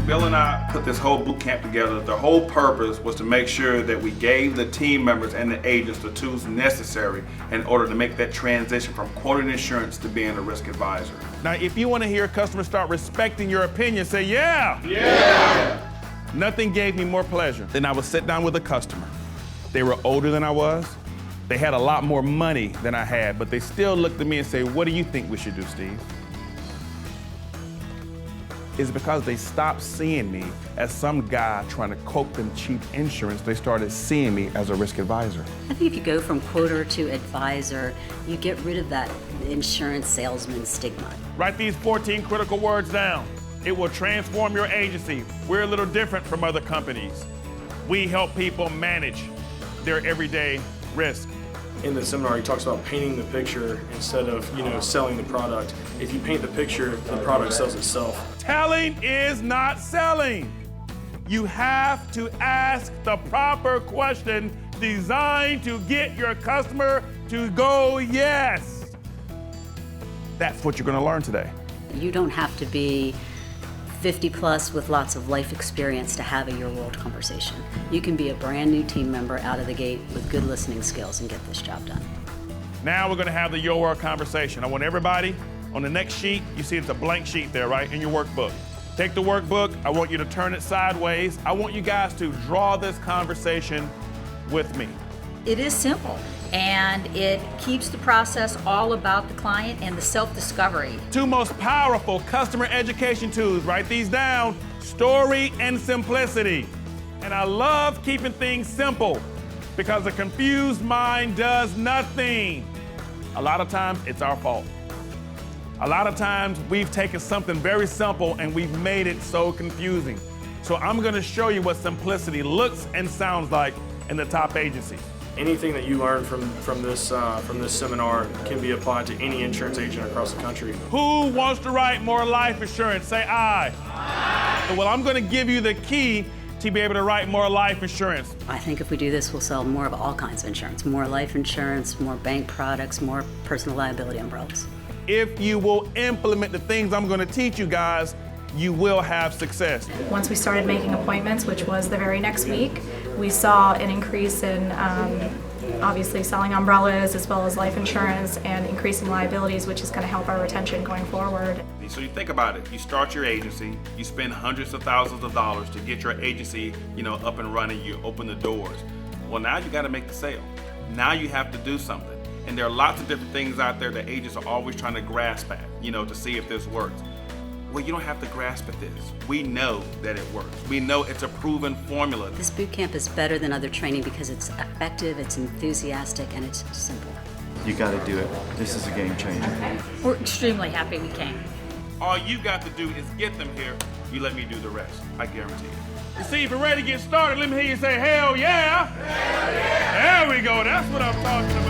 Bill and I put this whole boot camp together. The whole purpose was to make sure that we gave the team members and the agents the tools necessary in order to make that transition from quoting insurance to being a risk advisor. Now, if you want to hear customers start respecting your opinion, say, yeah. Yeah. Nothing gave me more pleasure than I would sit down with a customer. They were older than I was. They had a lot more money than I had, but they still looked at me and say, what do you think we should do, Steve? It's because they stopped seeing me as some guy trying to quote them cheap insurance. They started seeing me as a risk advisor. I think if you go from quoter to advisor, you get rid of that insurance salesman stigma. Write these 14 critical words down. It will transform your agency. We're a little different from other companies. We help people manage their everyday risk. In the seminar, he talks about painting the picture instead of, selling the product. If you paint the picture, the product sells itself. Telling is not selling. You have to ask the proper question designed to get your customer to go yes. That's what you're going to learn today. You don't have to be 50 plus with lots of life experience to have a your world conversation. You can be a brand new team member out of the gate with good listening skills and get this job done. Now we're going to have the your world conversation. I want everybody on the next sheet, you see it's a blank sheet there, right, in your workbook. Take the workbook, I want you to turn it sideways. I want you guys to draw this conversation with me. It is simple, and it keeps the process all about the client and the self-discovery. Two most powerful customer education tools, write these down, story and simplicity. And I love keeping things simple because a confused mind does nothing. A lot of times it's our fault. A lot of times we've taken something very simple and we've made it so confusing. So I'm gonna show you what simplicity looks and sounds like in the top agencies. Anything that you learn from this seminar can be applied to any insurance agent across the country. Who wants to write more life insurance? Say aye. Aye. Well, I'm gonna give you the key to be able to write more life insurance. I think if we do this, we'll sell more of all kinds of insurance. More life insurance, more bank products, more personal liability umbrellas. If you will implement the things I'm gonna teach you guys, you will have success. Once we started making appointments, which was the very next week, we saw an increase in obviously selling umbrellas as well as life insurance and increasing liabilities, which is going to help our retention going forward. So you think about it, you start your agency, you spend hundreds of thousands of dollars to get your agency, up and running, you open the doors. Well, now you got to make the sale. Now you have to do something. And there are lots of different things out there that agents are always trying to grasp at, to see if this works. Well, you don't have to grasp at this. We know that it works. We know it's a proven formula. This boot camp is better than other training because it's effective, it's enthusiastic, and it's simple. You got to do it. This is a game changer. We're extremely happy we came. All you got to do is get them here. You let me do the rest. I guarantee it. You see, if you're ready to get started, let me hear you say, hell yeah. Hell yeah. There we go. That's what I'm talking about.